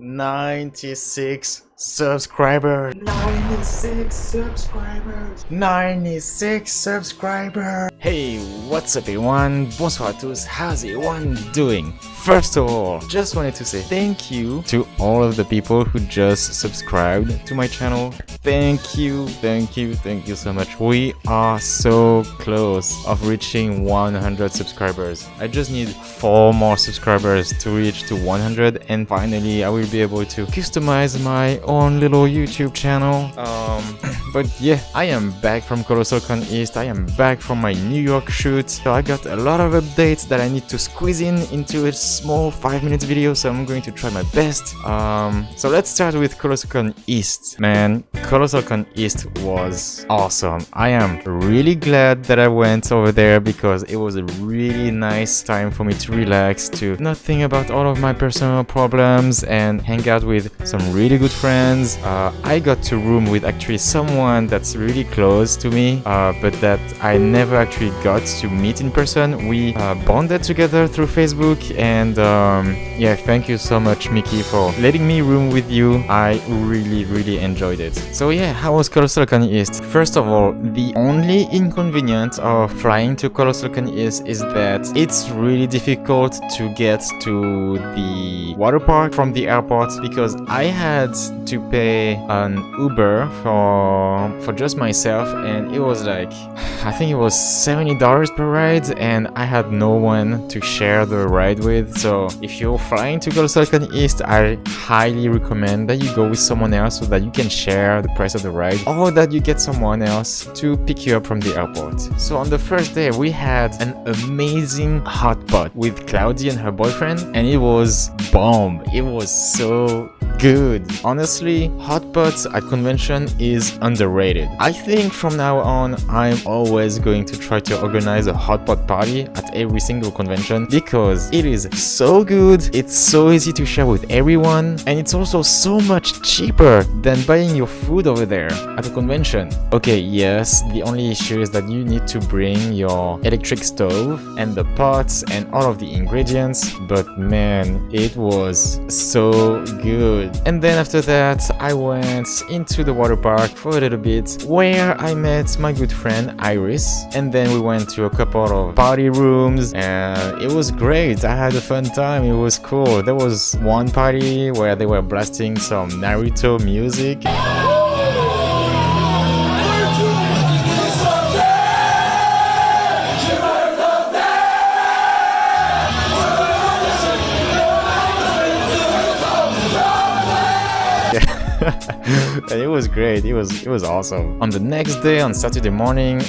96 subscribers. 96 subscribers. 96 subscribers. Hey, what's up everyone? Bonsoir à tous. How's everyone doing? First of all, just wanted to say thank you to all of the people who just subscribed to my channel. Thank you so much. We are so close of reaching 100 subscribers. I just need 4 more subscribers to reach to 100, and finally I will be able to customize my own little YouTube channel. But yeah, I am back from ColossalCon East. I am back from my New York shoot. So I got a lot of updates that I need to squeeze into a small 5-minute video, so I'm going to try my best. So let's start with ColossalCon East. Man, ColossalCon East was awesome. I am really glad that I went over there because it was a really nice time for me to relax, to not think about all of my personal problems and hang out with some really good friends. I got to room with actually someone that's really close to me, but that I never actually got to meet in person. We bonded together through Facebook, and yeah, thank you so much, Mickey, for letting me room with you. I really enjoyed it. So yeah, how was ColossalCon East? First of all, the only inconvenience of flying to ColossalCon East is that it's really difficult to get to the water park from the airport, because I had to pay an Uber for just myself, and it was like, I think it was $70 per ride, and I had no one to share the ride with. So if you're flying to ColossalCon East, I highly recommend that you go with someone else so that you can share the price of the ride, or that you get someone else to pick you up from the airport. So on the first day we had an amazing hot pot with Cloudy and her boyfriend, and it was bomb. It was so good. Honestly, hot pots at convention is underrated. I think from now on I'm always going to try to organize a hot pot party at every single convention, because it is so good, it's so easy to share with everyone, and it's also so much cheaper than buying your food over there at a convention. Okay, yes, the only issue is that you need to bring your electric stove and the pots and all of the ingredients, but man, it was so good. And then after that I went into the water park for a little bit, where I met my good friend Iris, and then we went to a couple of party rooms, and it was great. I had a fun time. It was cool. There was one party where they were blasting some Naruto music. And it was great. It was awesome. On the next day, on Saturday morning,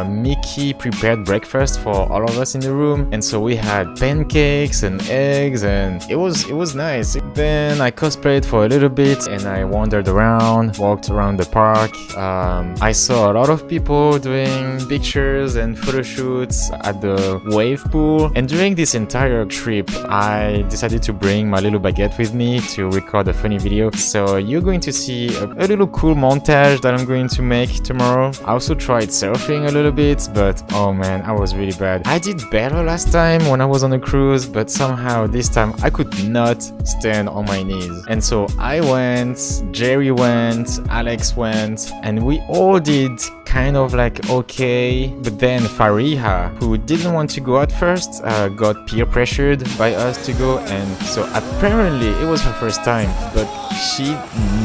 Mickey prepared breakfast for all of us in the room, and so we had pancakes and eggs, and it was nice. Then I cosplayed for a little bit, and I wandered around, walked around the park. I saw a lot of people doing pictures and photo shoots at the wave pool, and during this entire trip I decided to bring my little baguette with me to record a funny video. So you're going to see a little cool montage that I'm going to make tomorrow. I also tried surfing a little bit, but oh man, I was really bad. I did better last time when I was on a cruise, but somehow this time I could not stand on my knees. And so I went, Jerry went, Alex went, and we all did kind of like okay, but then Fariha, who didn't want to go at first, got peer pressured by us to go, and so apparently it was her first time, but she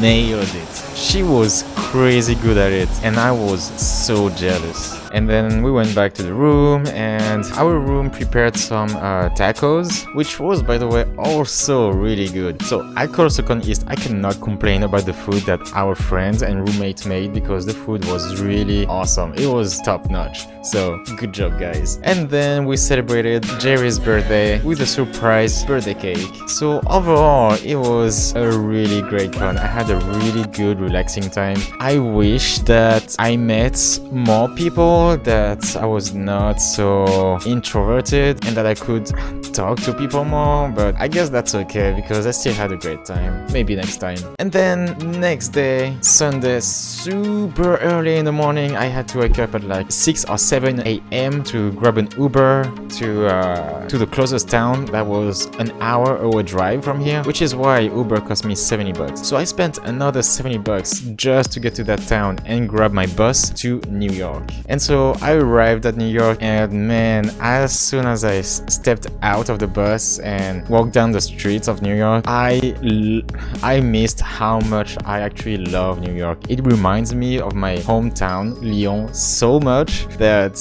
nailed it. She was crazy good at it, and I was so jealous. And then we went back to the room, and our room prepared some tacos, which was, by the way, also really good. So at ColossalCon East, I cannot complain about the food that our friends and roommates made, because the food was really awesome. It was top notch. So good job, guys. And then we celebrated Jerry's birthday with a surprise birthday cake. So overall, it was a really great con. I had a really good, relaxing time. I wish that I met more people thought that I was not so introverted and that I could talk to people more, but I guess that's okay because I still had a great time. Maybe next time. And then next day, Sunday, super early in the morning, I had to wake up at like 6 or 7 a.m. to grab an Uber to the closest town that was an hour drive from here, which is why Uber cost me 70 bucks. So I spent another 70 bucks just to get to that town and grab my bus to New York. And so I arrived at New York, and man, as soon as I stepped out of the bus and walked down the streets of New York, I missed how much I actually love New York. It reminds me of my hometown, Lyon, so much that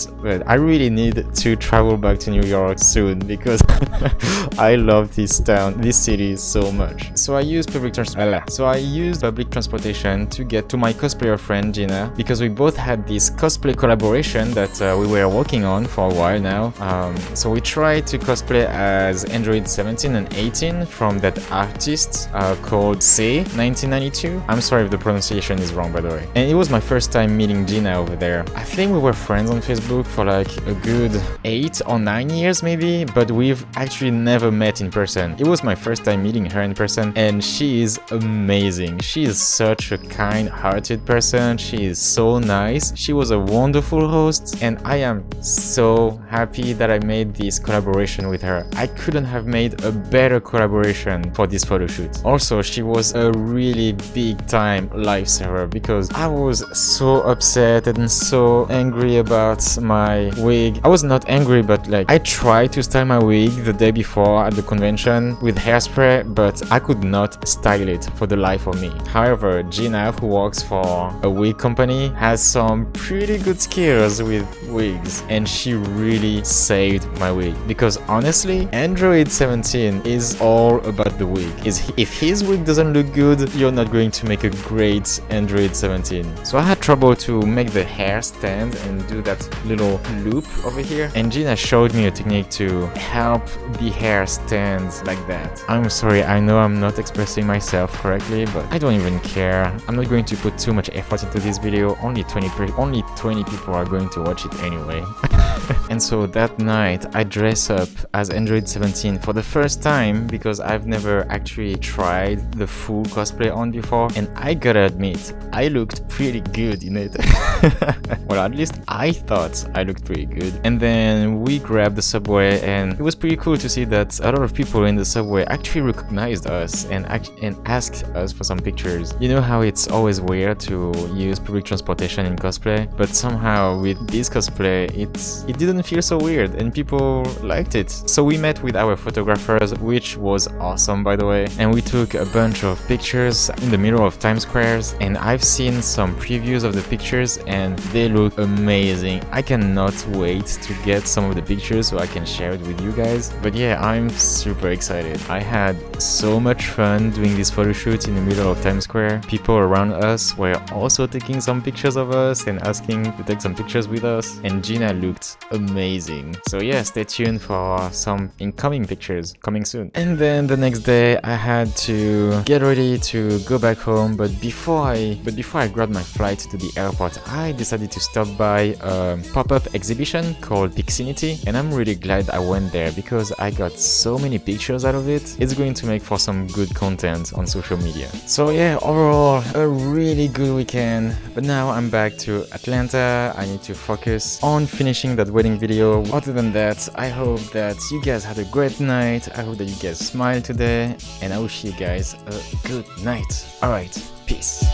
I really need to travel back to New York soon because I love this town, this city so much. So I used public transportation to get to my cosplayer friend Gina, because we both had this cosplay collaboration that we were working on for a while now. So we tried to cosplay as Android 17 and 18 from that artist called C 1992. I'm sorry if the pronunciation is wrong, by the way. And it was my first time meeting Gina over there. I think we were friends on Facebook for like a good 8 or 9 years maybe, but we've actually never met in person. It was my first time meeting her in person, and she is amazing. She is such a kind-hearted person. She is so nice. She was a wonderful host, and I am so happy that I made this collaboration with her. I couldn't have made a better collaboration for this photo shoot. Also, she was a really big time lifesaver because I was so upset and so angry about my wig. I was not angry, but like I tried to style my wig the day before at the convention with hairspray, but I could not style it for the life of me. However, Gina, who works for a wig company, has some pretty good skills with wigs, and she really saved my wig because honestly, Android 17 is all about the wig. If his wig doesn't look good, you're not going to make a great Android 17. So I had trouble to make the hair stand and do that little loop over here, and Gina showed me a technique to help the hair stand like that. I'm sorry, I know I'm not expressing myself correctly, but I don't even care. I'm not going to put too much effort into this video. Only 20 people are going to watch it anyway. And so that night I dress up as Android 17 for the first time because I've never actually tried the full cosplay on before, and I gotta admit, I looked pretty good in it. Well, at least I thought I looked pretty good. And then we grabbed the subway, and it was pretty cool to see that a lot of people in the subway actually recognized us and asked us for some pictures. You know how it's always weird to use public transportation in cosplay, but somehow with this cosplay it didn't feel so weird and people liked it. So we met with our photographers, which was awesome by the way, and we took a bunch of pictures in the middle of Times Squares, and I've seen some previews of the pictures and they look amazing. I cannot wait to get some of the pictures so I can share it with you guys. But yeah, I'm super excited. I had so much fun doing this photo shoot in the middle of Times Square. People around us were also taking some pictures of us and asking to take some pictures with us, and Gina looked amazing. So yeah, stay tuned for some incoming pictures coming soon. And then the next day I had to get ready to go back home, but before I grabbed my flight to the airport, I decided to stop by a pop-up exhibition called Pixinity, and I'm really glad I went there because I got so many pictures out of it. It's going to make for some good content on social media. So yeah, overall a really good weekend, but now I'm back to Atlanta. I need to focus on finishing that wedding video. Other than that, I hope that you guys had a great night. I hope that you guys smiled today, and I wish you guys a good night. Alright, peace.